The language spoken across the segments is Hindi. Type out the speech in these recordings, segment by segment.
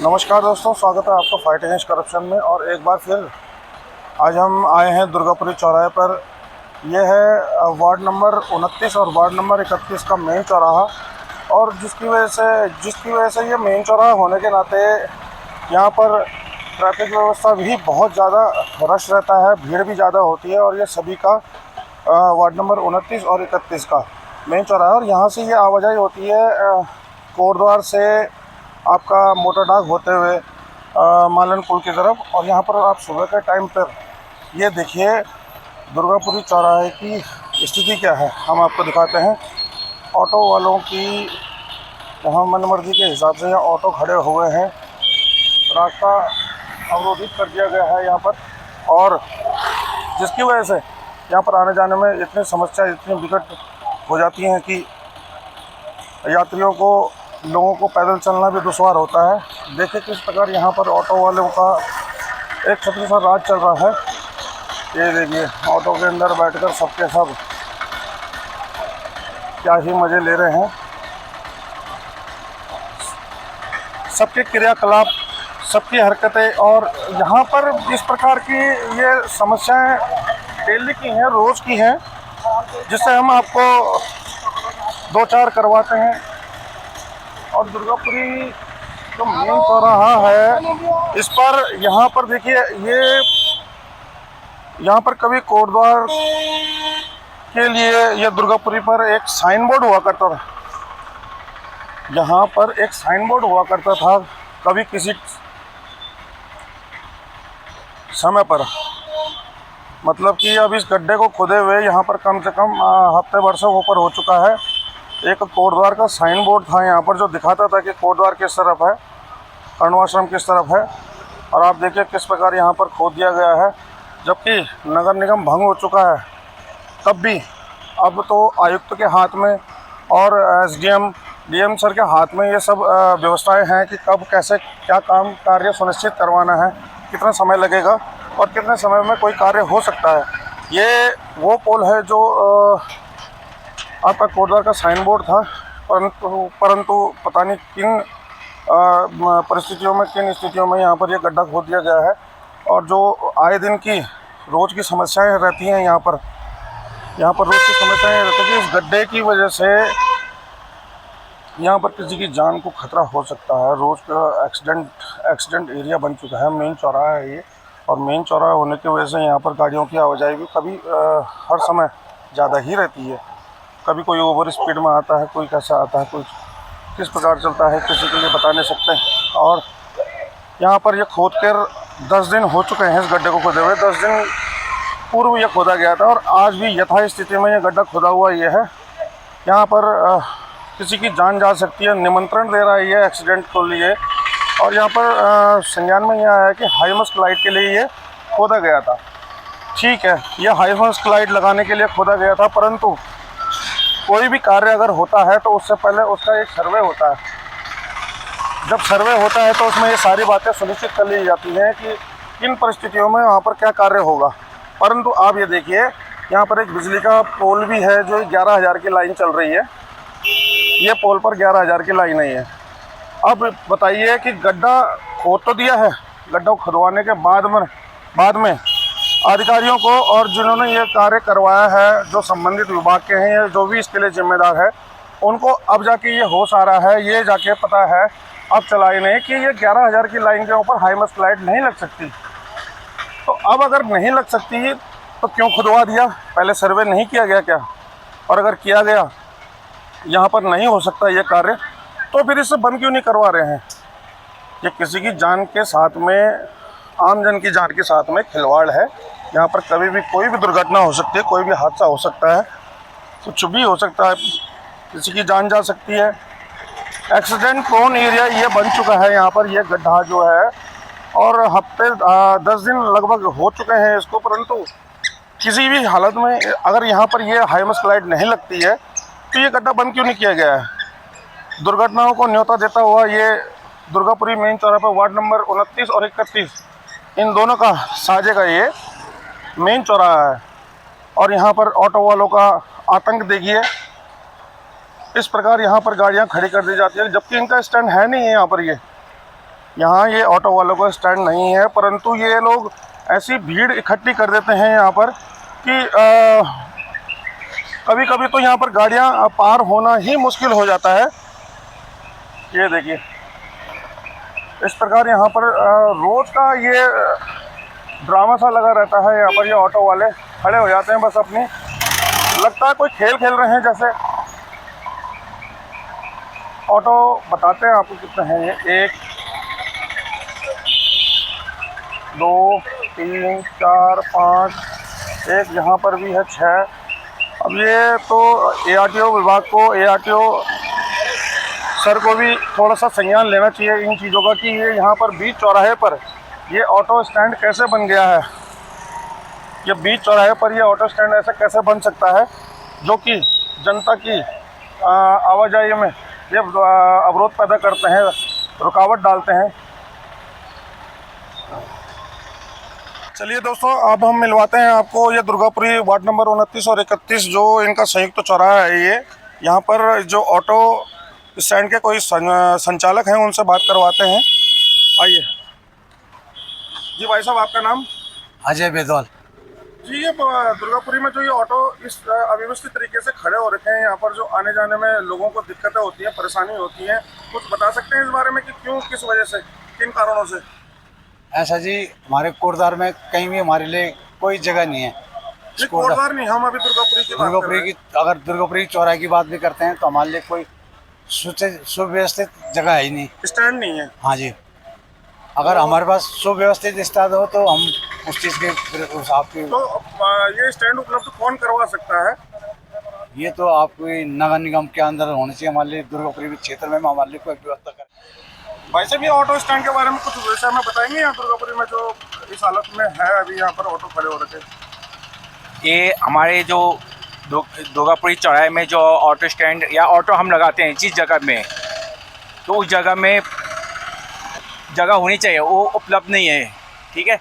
नमस्कार दोस्तों, स्वागत है आपका फाइट अगेंस्ट करप्शन में। और एक बार फिर आज हम आए हैं दुर्गापुरी चौराहे पर। यह है वार्ड नंबर 29 और वार्ड नंबर 31 का मेन चौराहा। और जिसकी वजह से ये मेन चौराहा होने के नाते यहाँ पर ट्रैफिक व्यवस्था भी बहुत ज़्यादा रश रहता है, भीड़ भी ज़्यादा होती है। और ये सभी का वार्ड नंबर 29 और 31 का मेन चौराहा। और यहाँ से ये आवाजाही होती है कोटद्वार से आपका मोटर डाक होते हुए मालन पुल की तरफ। और यहाँ पर आप सुबह के टाइम पर ये देखिए दुर्गापुरी चौराहे की स्थिति क्या है, हम आपको दिखाते हैं। ऑटो वालों की यहाँ मनमर्जी के हिसाब से यहाँ ऑटो खड़े हुए हैं, रास्ता अवरोधित कर दिया गया है यहाँ पर। और जिसकी वजह से यहाँ पर आने जाने में इतनी समस्या इतनी विकट हो जाती हैं कि लोगों को पैदल चलना भी दुश्वार होता है। देखिए किस प्रकार यहाँ पर ऑटो वालों का एक छत्र सा राज चल रहा है। ये देखिए ऑटो के अंदर बैठकर सबके सब क्या ही मज़े ले रहे हैं। सबके क्रियाकलाप, सबकी हरकतें, और यहाँ पर इस प्रकार की ये समस्याएं डेली की हैं, रोज़ की हैं, जिससे हम आपको दो चार करवाते हैं। और दुर्गापुरी जो मेन चौराहा है, इस पर यहाँ पर देखिए यहाँ पर कभी कोटद्वार के लिए ये दुर्गापुरी पर एक साइन बोर्ड हुआ करता था। यहाँ पर एक साइन बोर्ड हुआ करता था कभी किसी समय पर, मतलब कि अब इस गड्ढे को खोदे हुए यहाँ पर कम से कम हफ्ते भर से ऊपर हो चुका है। एक कोटद्वार का साइन बोर्ड था यहाँ पर जो दिखाता था कि कोटद्वार किस तरफ है, कर्णवाश्रम किस तरफ है। और आप देखिए किस प्रकार यहाँ पर खोद दिया गया है, जबकि नगर निगम भंग हो चुका है तब भी अब तो आयुक्त के हाथ में और एसडीएम डीएम सर के हाथ में ये सब व्यवस्थाएं हैं कि कब कैसे क्या कार्य सुनिश्चित करवाना है, कितना समय लगेगा और कितने समय में कोई कार्य हो सकता है। ये वो पोल है जो आपका कोटद्वार का साइन बोर्ड था, परंतु पता नहीं किन किन स्थितियों में यहाँ पर यह गड्ढा खोद दिया गया है। और जो आए दिन की रोज़ की समस्याएं रहती हैं यहाँ पर रोज़ की समस्याएं रहती हैं कि इस गड्ढे की वजह से यहाँ पर किसी की जान को खतरा हो सकता है। रोज़ का एक्सीडेंट एरिया बन चुका है, मेन चौराहा है ये। और मेन चौराहा होने की वजह से यहाँ पर गाड़ियों की आवाजाही भी कभी हर समय ज़्यादा ही रहती है। कभी कोई ओवर स्पीड में आता है, कोई कैसा आता है, कोई किस प्रकार चलता है, किसी के लिए बता नहीं सकते। और यहाँ पर ये खोद कर 10 दिन हो चुके हैं इस गड्ढे को खोदे हुए। 10 दिन पूर्व ये खोदा गया था और आज भी यथा स्थिति में ये गड्ढा खोदा हुआ ये है। यहाँ पर किसी की जान जा सकती है, निमंत्रण दे रहा है ये एक्सीडेंट को लिए। और यहाँ पर संज्ञान में यह आया कि हाई मस्ट लाइट के लिए ये खोदा गया था। ठीक है, ये हाई मस्ट लाइट लगाने के लिए खोदा गया था, परंतु कोई भी कार्य अगर होता है तो उससे पहले उसका एक सर्वे होता है। जब सर्वे होता है तो उसमें ये सारी बातें सुनिश्चित कर ली जाती हैं कि किन परिस्थितियों में वहाँ पर क्या कार्य होगा। परंतु आप ये देखिए यहाँ पर एक बिजली का पोल भी है जो 11,000 की लाइन चल रही है। ये पोल पर 11,000 की लाइन नहीं है। अब बताइए कि गड्ढा खोद तो दिया है, गड्ढा खुदवाने के बाद में अधिकारियों को और जिन्होंने ये कार्य करवाया है, जो संबंधित विभाग के हैं या जो भी इसके लिए जिम्मेदार है, उनको अब जाके ये होश आ रहा है, ये जाके पता है अब चलाई नहीं कि ये 11,000 की लाइन के ऊपर हाई मस्ट लाइट नहीं लग सकती। तो अब अगर नहीं लग सकती तो क्यों खुदवा दिया? पहले सर्वे नहीं किया गया क्या? और अगर किया गया यहाँ पर नहीं हो सकता ये कार्य, तो फिर इसे बंद क्यों नहीं करवा रहे हैं? ये किसी की जान के साथ में, आम जन की जान के साथ में खिलवाड़ है। यहाँ पर कभी भी कोई भी दुर्घटना हो सकती है, कोई भी हादसा हो सकता है, कुछ भी हो सकता है, किसी की जान जा सकती है। एक्सीडेंट प्रोन एरिया ये बन चुका है यहाँ पर, ये गड्ढा जो है। और हफ्ते 10 दिन लगभग हो चुके हैं इसको, परंतु किसी भी हालत में अगर यहाँ पर ये हाई मस्ट लाइट नहीं लगती है तो ये गड्ढा बंद क्यों नहीं किया गया है? दुर्घटनाओं को न्योता देता हुआ ये दुर्गापुरी मेन चौराहे पर वार्ड नंबर 29 और 31 इन दोनों का साझे का ये मेन चौराहा है। और यहाँ पर ऑटो वालों का आतंक देखिए, इस प्रकार यहाँ पर गाड़ियाँ खड़ी कर दी जाती है, जबकि इनका स्टैंड है नहीं है यहाँ पर। ये यहाँ ये ऑटो वालों का स्टैंड नहीं है, परंतु ये लोग ऐसी भीड़ इकट्ठी कर देते हैं यहाँ पर कि कभी कभी तो यहाँ पर गाड़ियाँ पार होना ही मुश्किल हो जाता है। ये देखिए, इस प्रकार यहाँ पर रोज़ का ये ड्रामा सा लगा रहता है। यहाँ पर ये ऑटो वाले खड़े हो जाते हैं बस अपनी, लगता है कोई खेल खेल रहे हैं जैसे। ऑटो बताते हैं आपको कितने हैं ये, 1 2 3 4 5, एक यहाँ पर भी है 6। अब ये तो ARTO विभाग को, ARTO सर को भी थोड़ा सा संज्ञान लेना चाहिए इन चीज़ों का कि ये यहाँ पर बीच चौराहे पर ये ऑटो स्टैंड कैसे बन गया है। ये बीच चौराहे पर ये ऑटो स्टैंड ऐसे कैसे बन सकता है जो कि जनता की आवाजाही में ये अवरोध पैदा करते हैं, रुकावट डालते हैं। चलिए दोस्तों, अब हम मिलवाते हैं आपको ये दुर्गापुरी वार्ड नंबर 29 और 31 जो इनका संयुक्त चौराहा है। ये यहाँ पर जो ऑटो स्टैंड के कोई संचालक हैं उनसे बात करवाते हैं। आइए जी। भाई साहब, आपका नाम? अजय बेदवाल जी। ये दुर्गापुरी में जो ये ऑटो इस अव्यवस्थित तरीके से खड़े हो रखे हैं, यहाँ पर जो आने जाने में लोगों को दिक्कतें होती हैं, परेशानी होती है, कुछ बता सकते हैं इस बारे में कि क्यों, किस वजह से, किन कारणों से? ऐसा जी, हमारे कोटद्वार में कहीं भी हमारे लिए कोई जगह नहीं है। कोटद्वार नहीं, हम अभी दुर्गापुरी की बात कर रहे हैं। अगर दुर्गापुरी चौराहे की बात भी करते हैं तो हमारे लिए कोई सुव्यवस्थित जगह है ही नहीं, स्टैंड नहीं है। हाँ जी, अगर हमारे पास सुव्यवस्थित स्टैंड हो तो हम उस चीज़ के हिसाब की। तो ये स्टैंड उपलब्ध कौन करवा सकता है? ये तो आपकी नगर निगम के अंदर होने चाहिए। हमारे लिए दुर्गापुरी क्षेत्र में हमारे लिए कोई व्यवस्था करें। भाई साहब, ये ऑटो स्टैंड के बारे में कुछ विषय में बताएंगे? यहाँ दुर्गापुरी में जो इस हालत में है अभी, यहाँ पर ऑटो खड़े हो रखे। ये हमारे जो दुर्गापुरी चौराहे में जो ऑटो स्टैंड या ऑटो हम लगाते हैं जिस जगह में, तो उस जगह में जगह होनी चाहिए, वो उपलब्ध नहीं है। ठीक है,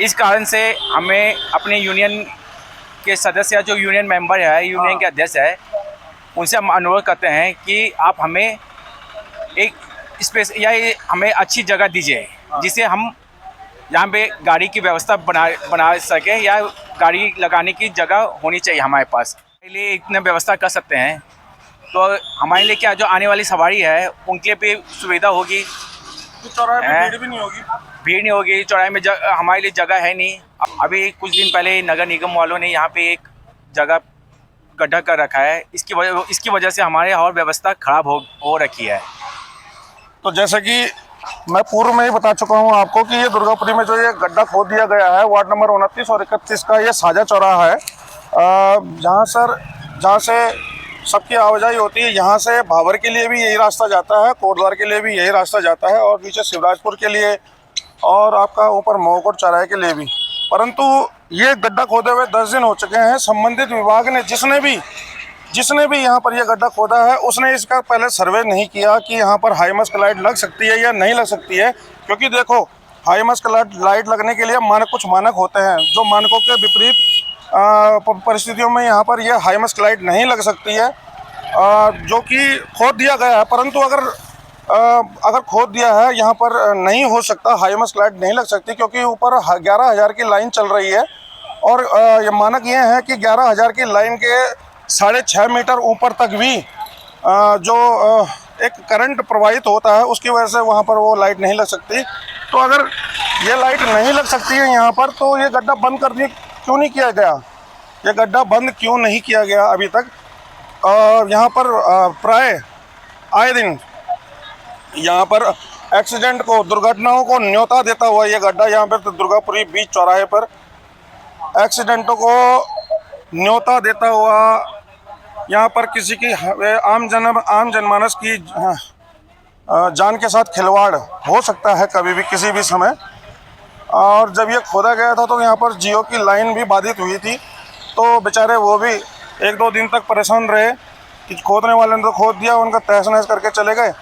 इस कारण से हमें अपने यूनियन के सदस्य, जो यूनियन मेंबर है, यूनियन के अध्यक्ष है, उनसे हम अनुरोध करते हैं कि आप हमें एक स्पेस या हमें अच्छी जगह दीजिए जिसे हम यहाँ पे गाड़ी की व्यवस्था बना सके, या गाड़ी लगाने की जगह होनी चाहिए हमारे पास। लिए इतने व्यवस्था कर सकते हैं तो हमारे लिए क्या, जो आने वाली सवारी है उनके लिए भी सुविधा होगी। तो चौराहे में भीड़ भी नहीं होगी। भीड़ नहीं होगी चौराहे में, हमारे लिए जगह है नहीं। अभी कुछ दिन पहले नगर निगम वालों ने यहाँ पे एक जगह गड्ढा कर रखा है, इसकी वजह से हमारे और व्यवस्था खराब हो रखी है। तो जैसे कि मैं पूर्व में ही बता चुका हूँ आपको कि ये दुर्गापुरी में जो ये गड्ढा खोद दिया गया है वार्ड नंबर 29 और 31 का, ये साझा चौराहा है, जहाँ से सबकी आवाजाही होती है। यहाँ से भावर के लिए भी यही रास्ता जाता है, कोटद्वार के लिए भी यही रास्ता जाता है, और नीचे शिवराजपुर के लिए, और आपका ऊपर महोकोट चौराहे के लिए भी। परंतु ये गड्ढा खोदे हुए 10 दिन हो चुके हैं। संबंधित विभाग ने जिसने भी यहाँ पर यह गड्ढा खोदा है, उसने इसका पहले सर्वे नहीं किया कि यहाँ पर हाई मस्क लाइट लग सकती है या नहीं लग सकती है। क्योंकि देखो, हाई मस्क लाइट लगने के लिए कुछ मानक होते हैं, जो मानकों के विपरीत परिस्थितियों में यहाँ पर यह हाई मस्क लाइट नहीं लग सकती है, जो कि खोद दिया गया है। परंतु अगर खोद दिया है, यहाँ पर नहीं हो सकता, हाई मस्क लाइट नहीं लग सकती, क्योंकि ऊपर 11,000 की लाइन चल रही है। और ये मानक ये है कि 11,000 की लाइन के 6.5 मीटर ऊपर तक भी जो एक करंट प्रवाहित होता है, उसकी वजह से वहाँ पर वो लाइट नहीं लग सकती। तो अगर ये लाइट नहीं लग सकती है यहाँ पर, तो ये गड्ढा बंद क्यों नहीं किया गया? ये गड्ढा बंद क्यों नहीं किया गया अभी तक? यहाँ पर प्राय आए दिन यहाँ पर एक्सीडेंट को, दुर्घटनाओं को न्योता देता हुआ ये गड्ढा, यहाँ पर दुर्गापुरी बीच चौराहे पर एक्सीडेंटों को न्योता देता हुआ, यहाँ पर किसी की आम जनमानस की जान के साथ खिलवाड़ हो सकता है कभी भी, किसी भी समय। और जब ये खोदा गया था तो यहाँ पर जियो की लाइन भी बाधित हुई थी, तो बेचारे वो भी 1-2 दिन तक परेशान रहे कि खोदने वाले ने तो खोद दिया, उनका तहस नहस करके चले गए।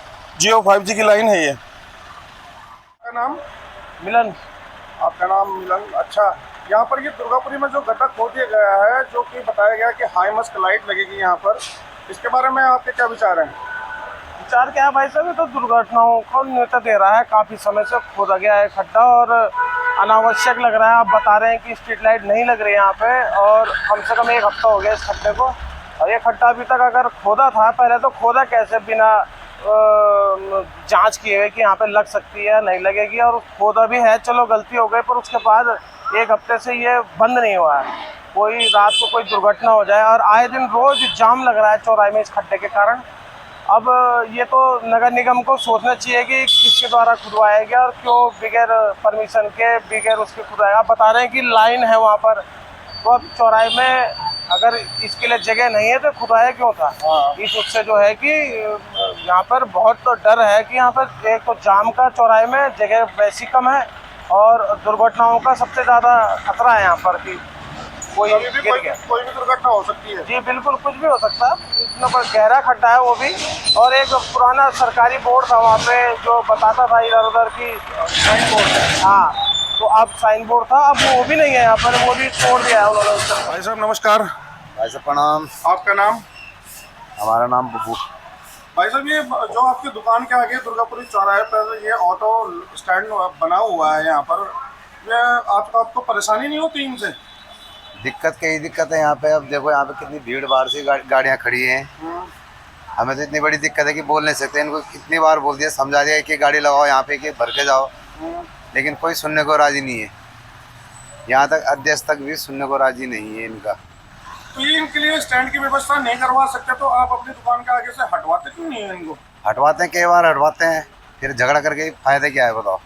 जियो 5G की लाइन है ये। आपका नाम? मिलन। आपका नाम मिलन, अच्छा। यहाँ पर ये दुर्गापुरी में जो गड्ढा खोद दिया गया है, जो कि बताया गया कि हाई मस्क लाइट लगेगी यहाँ पर, इसके बारे में आपके क्या विचार हैं? विचार क्या है भाई साहब, ये तो दुर्घटनाओं को न्योता दे रहा है। काफ़ी समय से खोदा गया है खड्डा और अनावश्यक लग रहा है। आप बता रहे हैं कि स्ट्रीट लाइट नहीं लग रही है यहाँ पे, और कम से कम 1 हफ्ता हो गया इस खड्डे को। और ये खड्डा अभी तक अगर खोदा था, पहले तो खोदा कैसे बिना जांच किए हुए कि यहाँ पे लग सकती है नहीं लगेगी, और खोदा भी है, चलो गलती हो गई, पर उसके बाद 1 हफ्ते से ये बंद नहीं हुआ है। कोई रात को कोई दुर्घटना हो जाए, और आए दिन रोज जाम लग रहा है चौराहे में इस खड्डे के कारण। अब ये तो नगर निगम को सोचना चाहिए कि किसके द्वारा खुदवाया गया और क्यों बगैर परमिशन के बगैर उसके खुदवाया। आप बता रहे हैं कि लाइन है वहाँ पर, तो अब चौराहे में अगर इसके लिए जगह नहीं है तो खुदवाया क्यों था? इस उससे जो है कि यहाँ पर बहुत तो डर है कि यहाँ पर एक तो जाम का चौराहे में जगह वैसी कम है, और दुर्घटनाओं का सबसे ज़्यादा खतरा है यहाँ पर कि कोई भी दुर्घटना हो सकती है। जी बिल्कुल, कुछ भी हो सकता है। इतना पर गहरा खड्डा है वो भी, और एक पुराना सरकारी बोर्ड था वहाँ पे जो बताता था इधर उधर की साइन बोर्ड। हाँ, तो अब साइन बोर्ड था, अब वो भी नहीं है यहाँ पर, वो भी तोड़ दिया है उन्होंने। भाई साहब नमस्कार। भाई साहब प्रणाम। आपका नाम? हमारा नाम बब्बू। भाई साहब, ये जो आपकी दुकान के आगे दुर्गापुरी चौराहे पर ये ऑटो स्टैंड बना हुआ है यहाँ पर, ये आपको परेशानी नहीं होती इनसे? दिक्कत कई दिक्कत है यहाँ पे। अब देखो यहाँ पे कितनी भीड़ भाड़ से गाड़ियाँ खड़ी हैं। हमें तो इतनी बड़ी दिक्कत है कि बोल नहीं सकते। इनको कितनी बार बोल दिया, समझा दिया कि गाड़ी लगाओ यहाँ पे, कि भर के जाओ, लेकिन कोई सुनने को राजी नहीं है। यहाँ तक अध्यक्ष तक भी सुनने को राजी नहीं है इनका। तो ये इनके लिए स्टैंड की व्यवस्था नहीं करवा सकते तो आप अपनी दुकान के आगे से हटवाते क्यों नहीं है इनको? हटवाते हैं, कई बार हटवाते हैं, फिर झगड़ा करके फायदा क्या है बताओ?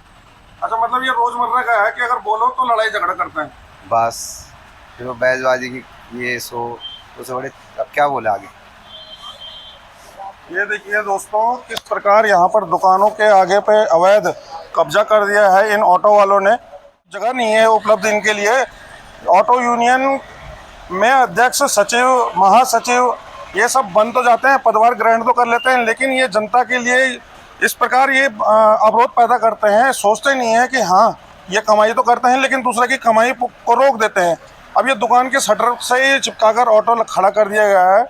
अच्छा, मतलब ये रोजमर्रा का है कि अगर बोलो तो लड़ाई झगड़ा करते हैं? बस फिर वो बैजबाजी की ये सो उसे बड़े, अब क्या बोले आगे। ये देखिए दोस्तों, किस प्रकार यहाँ पर दुकानों के आगे पे अवैध कब्जा कर दिया है इन ऑटो वालों ने। जगह नहीं है उपलब्ध इनके लिए। ऑटो यूनियन में अध्यक्ष, सचिव, महासचिव ये सब बन तो जाते हैं, पदभार ग्रहण तो कर लेते हैं, लेकिन ये जनता के लिए इस प्रकार ये अवरोध पैदा करते हैं। सोचते नहीं है कि हाँ ये कमाई तो करते हैं, लेकिन दूसरे की कमाई को रोक देते हैं। अब ये दुकान के शटर से ही चिपकाकर ऑटो खड़ा कर दिया गया है।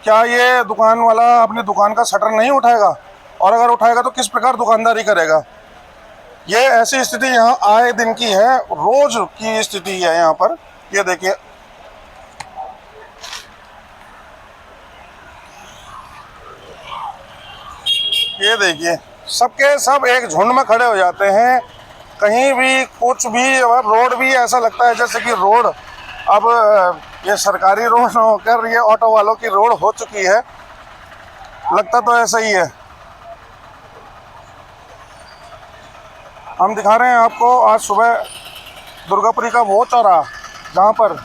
क्या ये दुकान वाला अपनी दुकान का शटर नहीं उठाएगा? और अगर उठाएगा तो किस प्रकार दुकानदारी करेगा? ये ऐसी स्थिति यहाँ आए दिन की है, रोज की स्थिति है यहाँ पर। ये देखिए, ये देखिए, सबके सब एक झुंड में खड़े हो जाते हैं। कहीं भी कुछ भी, रोड भी ऐसा लगता है जैसे कि रोड अब ये सरकारी रोड होकर ये ऑटो वालों की रोड हो चुकी है। लगता तो ऐसा ही है। हम दिखा रहे हैं आपको आज सुबह दुर्गापुरी का वो चौराहा जहाँ पर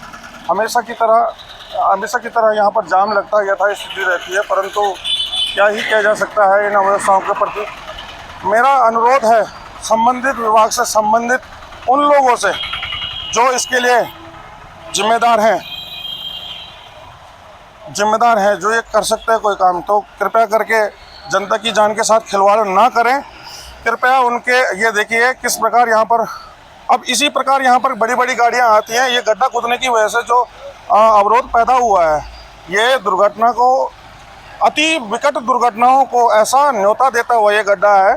हमेशा की तरह यहाँ पर जाम लगता है, यथास्थिति रहती है, परंतु क्या ही किया जा सकता है इन अव्यवस्थाओं के प्रति। मेरा अनुरोध है संबंधित विभाग से, संबंधित उन लोगों से जो इसके लिए जिम्मेदार हैं, जो ये कर सकते हैं कोई काम, तो कृपया करके जनता की जान के साथ खिलवाड़ ना करें। कृपया उनके, ये देखिए किस प्रकार यहाँ पर, अब इसी प्रकार यहाँ पर बड़ी बड़ी गाड़ियाँ आती हैं। ये गड्ढा खोदने की वजह से जो अवरोध पैदा हुआ है, ये दुर्घटना को, अति विकट दुर्घटनाओं को ऐसा न्योता देता हुआ ये गड्ढा है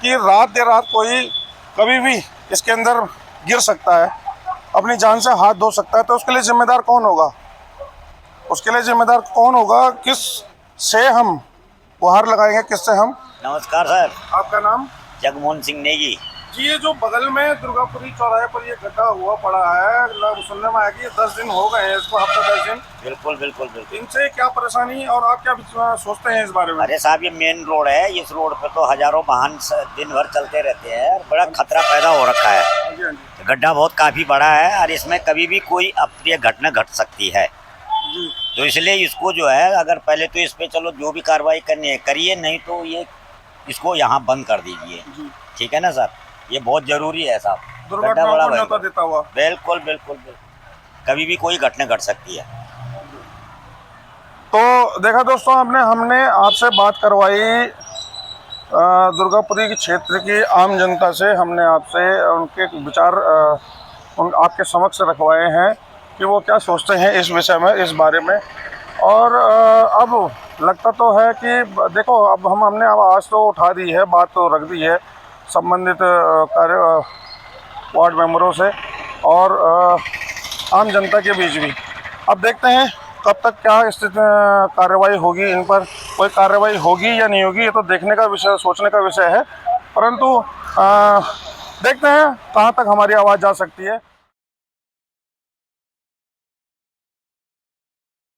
कि रात देर रात कोई कभी भी इसके अंदर गिर सकता है, अपनी जान से हाथ धो सकता है। तो उसके लिए जिम्मेदार कौन होगा? किस से हम गुहार लगाएंगे, किससे हम? नमस्कार सर। आपका नाम? जगमोहन सिंह नेगी जी। ये जो बगल में दुर्गापुरी चौराहे पर ये गड्ढा हुआ पड़ा है, सुनने में आया कि 10 दिन हो गए हैं इसको, हफ्ता 10 दिन। बिल्कुल। इनसे क्या परेशानी और आप क्या सोचते हैं इस बारे में? अरे साहब, ये मेन रोड है, इस रोड पे तो हजारों वाहन दिन भर चलते रहते हैं और बड़ा खतरा पैदा हो रखा है। गड्ढा बहुत काफी बड़ा है और इसमें कभी भी कोई अप्रिय घटना घट सकती है। तो इसलिए इसको जो है, अगर पहले तो इस पे चलो जो भी कार्रवाई करनी है करिए, नहीं तो ये इसको यहाँ बंद कर दीजिए। ठीक है ना सर, ये बहुत जरूरी है साहब। दुर्घटना को न्योता देता हुआ। बिल्कुल, कभी भी कोई घटना घट सकती है। तो देखा दोस्तों, हमने आपसे बात करवाई दुर्गापुरी के क्षेत्र की आम जनता से। हमने आपसे उनके विचार आपके समक्ष रखवाए हैं कि वो क्या सोचते हैं इस विषय में, इस बारे में। और अब लगता तो है कि देखो अब हमने आवाज़ तो उठा दी है, बात तो रख दी है संबंधित वार्ड मेंबरों से और आम जनता के बीच भी। अब देखते हैं कब तक क्या स्थिति कार्रवाई होगी, इन पर कोई कार्रवाई होगी या नहीं होगी, ये तो देखने का विषय, सोचने का विषय है। परंतु देखते हैं कहाँ तक हमारी आवाज़ जा सकती है।